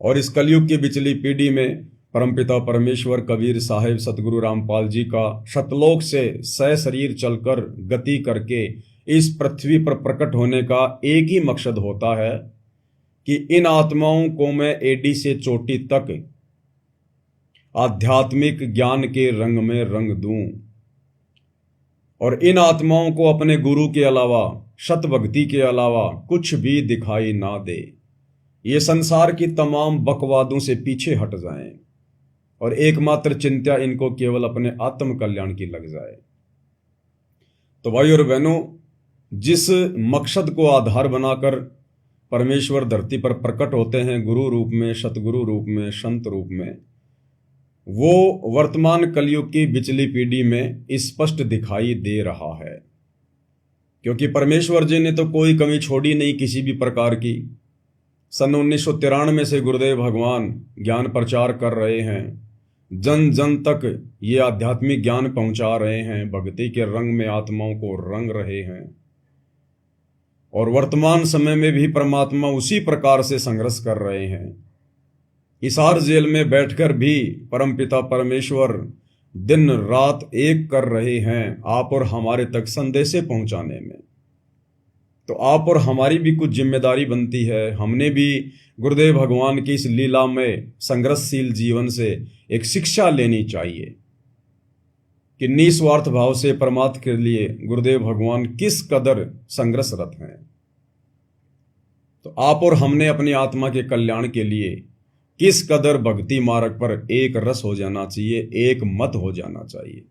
और इस कलयुग की बिचली पीढ़ी में परमपिता परमेश्वर कबीर साहिब सतगुरु रामपाल जी का शतलोक से सशरीर चलकर गति करके इस पृथ्वी पर प्रकट होने का एक ही मकसद होता है कि इन आत्माओं को मैं एडी से चोटी तक आध्यात्मिक ज्ञान के रंग में रंग दूं और इन आत्माओं को अपने गुरु के अलावा, सत भक्ति के अलावा कुछ भी दिखाई ना दे। ये संसार की तमाम बकवादों से पीछे हट जाएं और एकमात्र चिंता इनको केवल अपने आत्म कल्याण की लग जाए। तो भाई और बहनों, जिस मकसद को आधार बनाकर परमेश्वर धरती पर प्रकट होते हैं गुरु रूप में, सतगुरु रूप में, संत रूप में, वो वर्तमान कलयुग की बिचली पीढ़ी में स्पष्ट दिखाई दे रहा है। क्योंकि परमेश्वर जी ने तो कोई कमी छोड़ी नहीं किसी भी प्रकार की। सन 1993 से गुरुदेव भगवान ज्ञान प्रचार कर रहे हैं, जन जन तक ये आध्यात्मिक ज्ञान पहुंचा रहे हैं, भक्ति के रंग में आत्माओं को रंग रहे हैं और वर्तमान समय में भी परमात्मा उसी प्रकार से संघर्ष कर रहे हैं। हिसार जेल में बैठकर भी परमपिता परमेश्वर दिन रात एक कर रहे हैं आप और हमारे तक संदेशे पहुंचाने में। तो आप और हमारी भी कुछ जिम्मेदारी बनती है। हमने भी गुरुदेव भगवान की इस लीला में संघर्षशील जीवन से एक शिक्षा लेनी चाहिए कि निस्वार्थ भाव से परमात्मा के लिए गुरुदेव भगवान किस कदर संघर्षरत हैं। तो आप और हमने अपनी आत्मा के कल्याण के लिए किस कदर भक्ति मार्ग पर एक रस हो जाना चाहिए, एक मत हो जाना चाहिए।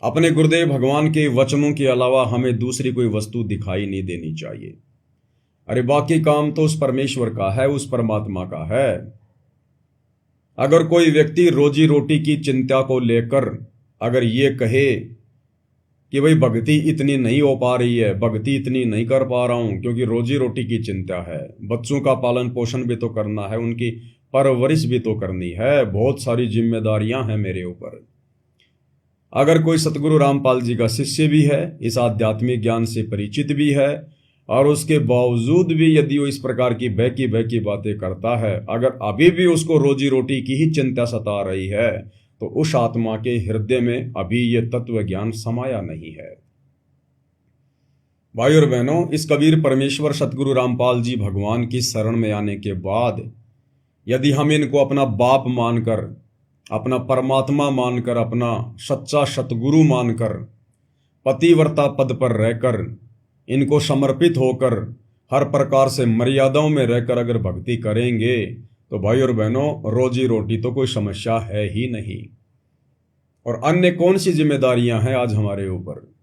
अपने गुरुदेव भगवान के वचनों के अलावा हमें दूसरी कोई वस्तु दिखाई नहीं देनी चाहिए। अरे बाकी काम तो उस परमेश्वर का है, उस परमात्मा का है। अगर कोई व्यक्ति रोजी रोटी की चिंता को लेकर अगर ये कहे कि भाई भक्ति इतनी नहीं हो पा रही है, भक्ति इतनी नहीं कर पा रहा हूं क्योंकि रोजी रोटी की चिंता है, बच्चों का पालन पोषण भी तो करना है, उनकी परवरिश भी तो करनी है, बहुत सारी जिम्मेदारियां हैं मेरे ऊपर। अगर कोई सतगुरु रामपाल जी का शिष्य भी है, इस आध्यात्मिक ज्ञान से परिचित भी है और उसके बावजूद भी यदि वो इस प्रकार की बहकी बहकी बातें करता है, अगर अभी भी उसको रोजी रोटी की ही चिंता सता रही है, तो उस आत्मा के हृदय में अभी यह तत्व ज्ञान समाया नहीं है। भाई और बहनों, इस कबीर परमेश्वर सतगुरु रामपाल जी भगवान की शरण में आने के बाद यदि हम इनको अपना बाप मानकर, अपना परमात्मा मानकर, अपना सच्चा सतगुरु मानकर, पतिव्रता पद पर रहकर, इनको समर्पित होकर, हर प्रकार से मर्यादाओं में रहकर अगर भक्ति करेंगे तो भाई और बहनों, रोजी रोटी तो कोई समस्या है ही नहीं। और अन्य कौन सी जिम्मेदारियां हैं आज हमारे ऊपर?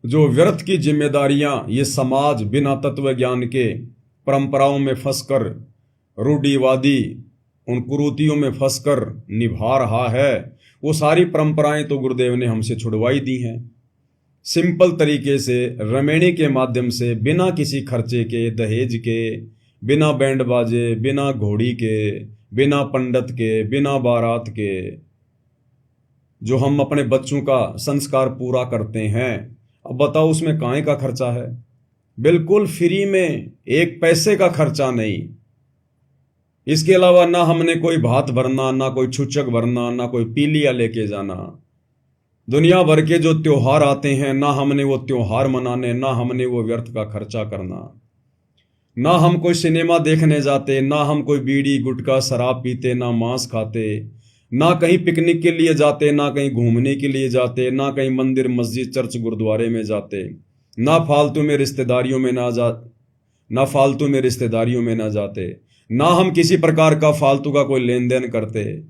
जो व्यर्थ की जिम्मेदारियां ये समाज बिना तत्व ज्ञान के परंपराओं में फंसकर, रूढ़िवादी उन कुरीतियों में फंसकर निभा रहा है, वो सारी परंपराएं तो गुरुदेव ने हमसे छुड़वाई दी हैं। सिंपल तरीके से रमेणी के माध्यम से, बिना किसी खर्चे के, दहेज के, बिना बैंड बाजे, बिना घोड़ी के, बिना पंडित के, बिना बारात के, जो हम अपने बच्चों का संस्कार पूरा करते हैं, अब बताओ उसमें काहे का खर्चा है? बिल्कुल फ्री में, एक पैसे का खर्चा नहीं। इसके अलावा ना हमने कोई भात भरना, ना कोई छुचक भरना, ना कोई पीलिया लेके जाना। दुनिया भर के जो त्योहार आते हैं, ना हमने वो त्योहार मनाने, ना हमने वो व्यर्थ का खर्चा करना। ना हम कोई सिनेमा देखने जाते, ना हम कोई बीड़ी गुटखा शराब पीते, ना मांस खाते, ना कहीं पिकनिक के लिए जाते, ना कहीं घूमने के लिए जाते, ना कहीं मंदिर मस्जिद चर्च गुरुद्वारे में जाते, ना फालतू में रिश्तेदारियों में ना जाते, ना हम किसी प्रकार का फालतू का कोई लेन देन करते,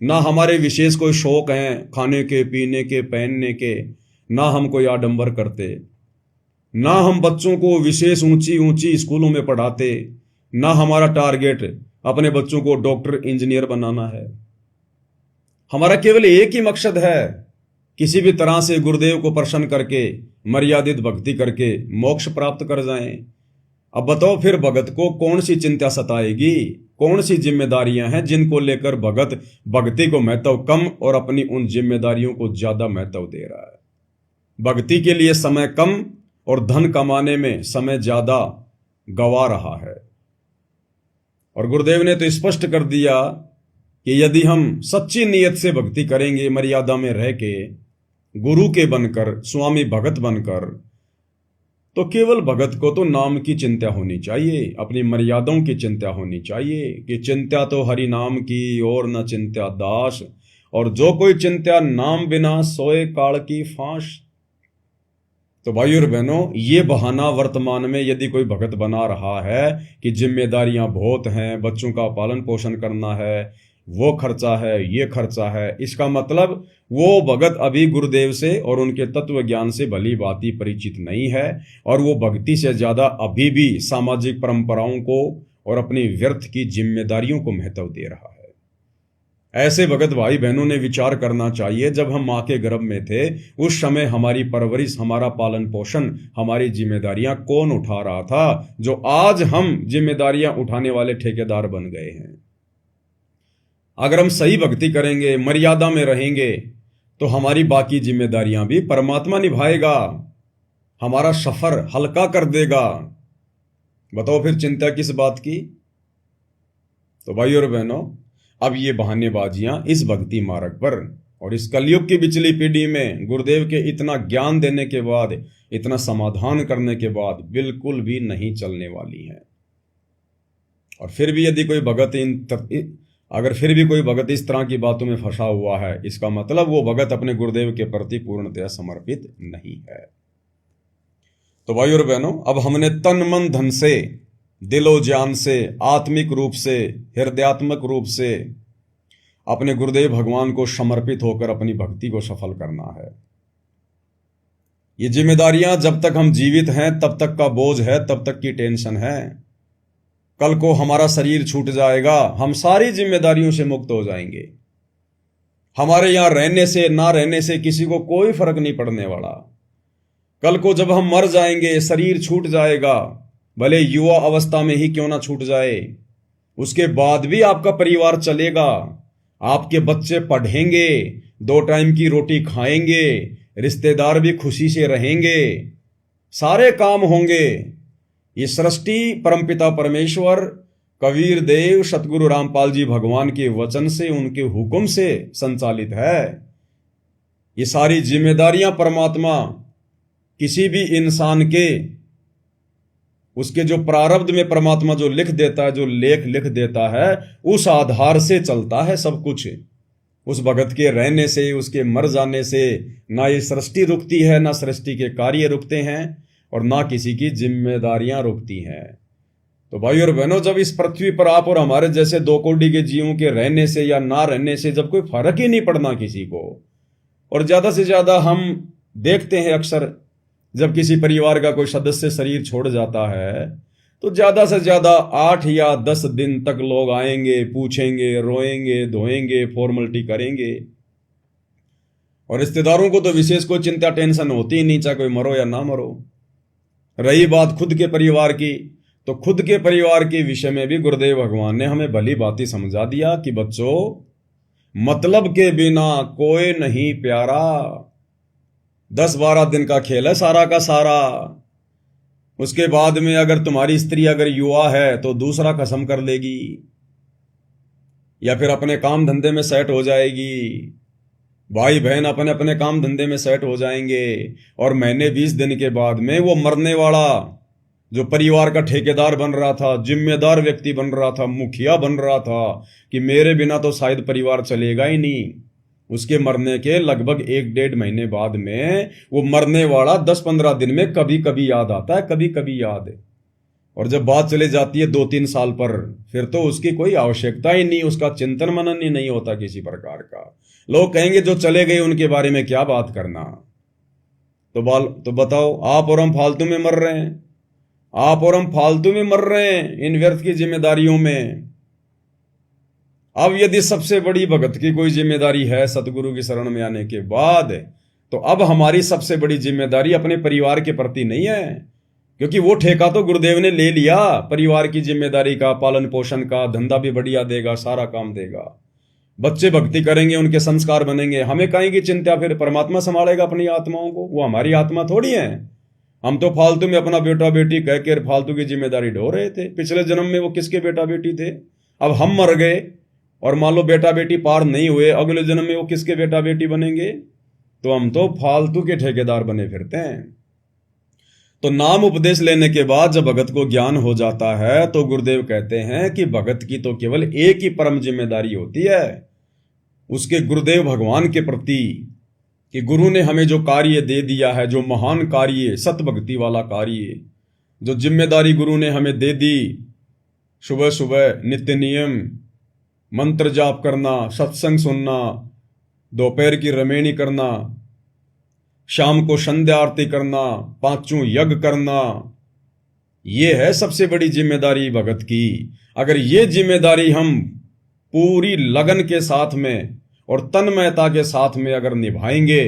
ना हमारे विशेष कोई शौक हैं खाने के, पीने के, पहनने के, ना हम कोई आडंबर करते, ना हम बच्चों को विशेष ऊंची ऊंची स्कूलों में पढ़ाते, ना हमारा टारगेट अपने बच्चों को डॉक्टर इंजीनियर बनाना है। हमारा केवल एक ही मकसद है, किसी भी तरह से गुरुदेव को प्रसन्न करके, मर्यादित भक्ति करके मोक्ष प्राप्त कर जाएं। अब बताओ फिर भगत को कौन सी चिंता सताएगी, कौन सी जिम्मेदारियां हैं जिनको लेकर भगत भक्ति को महत्व कम और अपनी उन जिम्मेदारियों को ज्यादा महत्व दे रहा है। भक्ति के लिए समय कम और धन कमाने में समय ज्यादा गवा रहा है। और गुरुदेव ने तो स्पष्ट कर दिया कि यदि हम सच्ची नीयत से भक्ति करेंगे, मर्यादा में रह के, गुरु के बनकर, स्वामी भगत बनकर, तो केवल भगत को तो नाम की चिंता होनी चाहिए, अपनी मर्यादाओं की चिंता होनी चाहिए कि चिंता तो हरि नाम की और न चिंता दास, और जो कोई चिंता नाम बिना सोए काल की फांस। तो भाइयों और बहनों, ये बहाना वर्तमान में यदि कोई भगत बना रहा है कि जिम्मेदारियां बहुत हैं, बच्चों का पालन पोषण करना है, वो खर्चा है, ये खर्चा है, इसका मतलब वो भगत अभी गुरुदेव से और उनके तत्व ज्ञान से भली भांति परिचित नहीं है, और वो भक्ति से ज्यादा अभी भी सामाजिक परंपराओं को और अपनी व्यर्थ की जिम्मेदारियों को महत्व दे रहा है। ऐसे भगत भाई बहनों ने विचार करना चाहिए, जब हम माँ के गर्भ में थे उस समय हमारी परवरिश, हमारा पालन पोषण, हमारी जिम्मेदारियां कौन उठा रहा था, जो आज हम जिम्मेदारियां उठाने वाले ठेकेदार बन गए हैं। अगर हम सही भक्ति करेंगे, मर्यादा में रहेंगे, तो हमारी बाकी जिम्मेदारियां भी परमात्मा निभाएगा, हमारा सफर हल्का कर देगा। बताओ फिर चिंता किस बात की। तो भाइयों और बहनों, अब ये बहानेबाजियां इस भक्ति मार्ग पर और इस कलयुग की बिचली पीढ़ी में गुरुदेव के इतना ज्ञान देने के बाद, इतना समाधान करने के बाद बिल्कुल भी नहीं चलने वाली हैं। और फिर भी यदि कोई भगत अगर फिर भी कोई भगत इस तरह की बातों में फंसा हुआ है, इसका मतलब वो भगत अपने गुरुदेव के प्रति पूर्णतया समर्पित नहीं है। तो भाइयों और बहनों, अब हमने तन मन धन से, दिलो जान से, आत्मिक रूप से, हृदयात्मक रूप से अपने गुरुदेव भगवान को समर्पित होकर अपनी भक्ति को सफल करना है। ये जिम्मेदारियां जब तक हम जीवित हैं तब तक का बोझ है, तब तक की टेंशन है। कल को हमारा शरीर छूट जाएगा, हम सारी जिम्मेदारियों से मुक्त हो जाएंगे। हमारे यहां रहने से ना रहने से किसी को कोई फर्क नहीं पड़ने वाला। कल को जब हम मर जाएंगे, शरीर छूट जाएगा, भले युवा अवस्था में ही क्यों ना छूट जाए, उसके बाद भी आपका परिवार चलेगा, आपके बच्चे पढ़ेंगे, 2 टाइम की रोटी खाएंगे, रिश्तेदार भी खुशी से रहेंगे, सारे काम होंगे। ये सृष्टि परमपिता परमेश्वर, कबीर देव, सतगुरु रामपाल जी भगवान के वचन से, उनके हुक्म से संचालित है। ये सारी जिम्मेदारियां परमात्मा किसी भी इंसान के, उसके जो प्रारब्ध में परमात्मा जो लिख देता है, जो लेख लिख देता है, उस आधार से चलता है सब कुछ। उस भगत के रहने से, उसके मर जाने से ना ये सृष्टि रुकती है, ना सृष्टि के कार्य रुकते हैं, और ना किसी की जिम्मेदारियां रुकती हैं। तो भाइयों और बहनों, जब इस पृथ्वी पर आप और हमारे जैसे 2 कोटि के जीवों के रहने से या ना रहने से जब कोई फर्क ही नहीं पड़ना किसी को, और ज्यादा से ज्यादा हम देखते हैं अक्सर जब किसी परिवार का कोई सदस्य शरीर छोड़ जाता है, तो ज्यादा से ज्यादा 8 या 10 दिन तक लोग आएंगे, पूछेंगे, रोएंगे, धोएंगे, फॉर्मेलिटी करेंगे। और रिश्तेदारों को तो विशेष कोई चिंता टेंशन होती ही नहीं, चाहे कोई मरो या ना मरो। रही बात खुद के परिवार की, तो खुद के परिवार के विषय में भी गुरुदेव भगवान ने हमें भली भांति समझा दिया कि बच्चों, मतलब के बिना कोई नहीं प्यारा। 10-12 दिन का खेल है सारा का सारा। उसके बाद में अगर तुम्हारी स्त्री अगर युवा है तो दूसरा कसम कर लेगी, या फिर अपने काम धंधे में सेट हो जाएगी, भाई बहन अपने अपने काम धंधे में सेट हो जाएंगे, और महीने 20 दिन के बाद में वो मरने वाला जो परिवार का ठेकेदार बन रहा था, जिम्मेदार व्यक्ति बन रहा था, मुखिया बन रहा था कि मेरे बिना तो शायद परिवार चलेगा ही नहीं, उसके मरने के लगभग 1-1.5 महीने बाद में वो मरने वाला 10-15 दिन में कभी कभी याद आता है, कभी कभी याद है। और जब बात चले जाती है 2-3 साल पर, फिर तो उसकी कोई आवश्यकता ही नहीं, उसका चिंतन मनन ही नहीं होता किसी प्रकार का। लोग कहेंगे जो चले गए उनके बारे में क्या बात करना। तो बताओ, आप और हम फालतू में मर रहे हैं, आप और हम फालतू में मर रहे हैं इन व्यर्थ की जिम्मेदारियों में। अब यदि सबसे बड़ी भगत की कोई जिम्मेदारी है सतगुरु की शरण में आने के बाद, तो अब हमारी सबसे बड़ी जिम्मेदारी अपने परिवार के प्रति नहीं है, क्योंकि वो ठेका तो गुरुदेव ने ले लिया परिवार की जिम्मेदारी का, पालन पोषण का, धंधा भी बढ़िया देगा, सारा काम देगा, बच्चे भक्ति करेंगे, उनके संस्कार बनेंगे, हमें काहे की चिंता। फिर परमात्मा संभालेगा अपनी आत्माओं को, वो हमारी आत्मा थोड़ी है। हम तो फालतू में अपना बेटा बेटी कह के फालतू की जिम्मेदारी ढो रहे थे। पिछले जन्म में वो किसके बेटा बेटी थे? अब हम मर गए और मान लो बेटा बेटी पार नहीं हुए, अगले जन्म में वो किसके बेटा बेटी बनेंगे? तो हम तो फालतू के ठेकेदार बने फिरते हैं। तो नाम उपदेश लेने के बाद जब भगत को ज्ञान हो जाता है तो गुरुदेव कहते हैं कि भगत की तो केवल एक ही परम जिम्मेदारी होती है, उसके गुरुदेव भगवान के प्रति, कि गुरु ने हमें जो कार्य दे दिया है, जो महान कार्य, सत भक्ति वाला कार्य, जो जिम्मेदारी गुरु ने हमें दे दी, सुबह सुबह नित्य नियम मंत्र जाप करना, सत्संग सुनना, दोपहर की रमेणी करना, शाम को संध्या आरती करना, पांचों यज्ञ करना, ये है सबसे बड़ी जिम्मेदारी भगत की। अगर ये जिम्मेदारी हम पूरी लगन के साथ में और तन्मयता के साथ में अगर निभाएंगे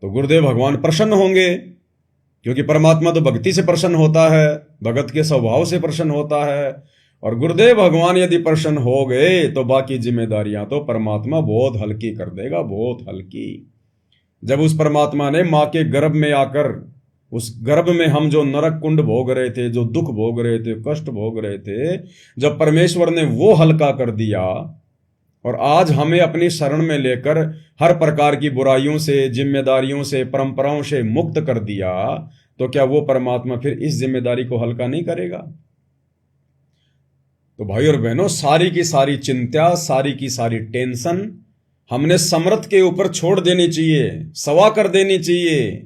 तो गुरुदेव भगवान प्रसन्न होंगे, क्योंकि परमात्मा तो भक्ति से प्रसन्न होता है, भगत के स्वभाव से प्रसन्न होता है। और गुरुदेव भगवान यदि प्रसन्न हो गए तो बाकी जिम्मेदारियां तो परमात्मा बहुत हल्की कर देगा, बहुत हल्की। जब उस परमात्मा ने मां के गर्भ में आकर, उस गर्भ में हम जो नरक कुंड भोग रहे थे, जो दुख भोग रहे थे, कष्ट भोग रहे थे, जब परमेश्वर ने वो हल्का कर दिया और आज हमें अपनी शरण में लेकर हर प्रकार की बुराइयों से, जिम्मेदारियों से, परंपराओं से मुक्त कर दिया, तो क्या वो परमात्मा फिर इस जिम्मेदारी को हल्का नहीं करेगा? तो भाई और बहनों, सारी की सारी चिंता, सारी की सारी टेंशन हमने समर्थ के ऊपर छोड़ देनी चाहिए, सवा कर देनी चाहिए।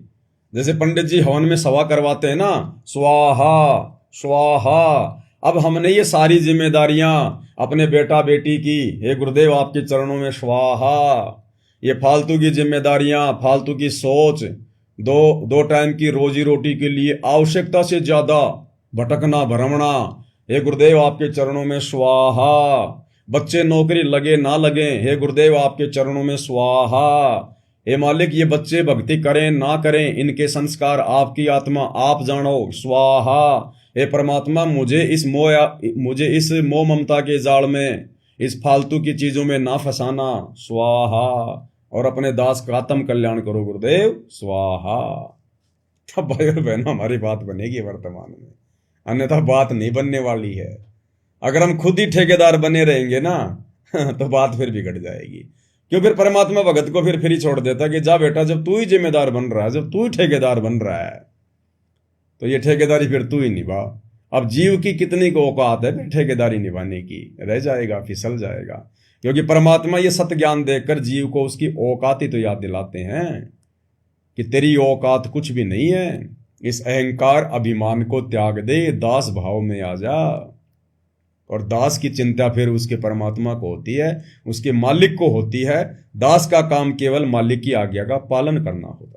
जैसे पंडित जी हवन में सवा करवाते हैं ना, स्वाहा स्वाहा। अब हमने ये सारी जिम्मेदारियां अपने बेटा बेटी की, हे गुरुदेव आपके चरणों में स्वाहा। ये फालतू की जिम्मेदारियां, फालतू की सोच, दो टाइम की रोजी रोटी के लिए आवश्यकता से ज्यादा भटकना भ्रमणा, हे गुरुदेव आपके चरणों में स्वाहा। बच्चे नौकरी लगे ना लगे, हे गुरुदेव आपके चरणों में स्वाहा। हे मालिक, ये बच्चे भक्ति करें ना करें, इनके संस्कार आपकी आत्मा आप जानो, स्वाहा। हे परमात्मा, मुझे इस मोह ममता के जाल में, इस फालतू की चीजों में ना फंसाना, स्वाहा। और अपने दास का आत्म कल्याण करो गुरुदेव, स्वाहा। तब भाई और बहनों हमारी बात बनेगी वर्तमान में, अन्यथा बात नहीं बनने वाली है। अगर हम खुद ही ठेकेदार बने रहेंगे ना तो बात फिर बिगड़ जाएगी। क्यों? फिर परमात्मा भगत को फिर फ्री छोड़ देता कि जा बेटा, जब तू ही जिम्मेदार बन रहा है, जब तू ही ठेकेदार बन रहा है, तो ये ठेकेदारी फिर तू ही निभा। अब जीव की कितनी को औकात है फिर ठेकेदारी निभाने की? रह जाएगा, फिसल जाएगा। क्योंकि परमात्मा ये सत्य ज्ञान देकर जीव को उसकी औकात ही तो याद दिलाते हैं कि तेरी औकात कुछ भी नहीं है। इस अहंकार अभिमान को त्याग दे, दास भाव में आ जा। और दास की चिंता फिर उसके परमात्मा को होती है, उसके मालिक को होती है। दास का काम केवल मालिक की आज्ञा का पालन करना होता है।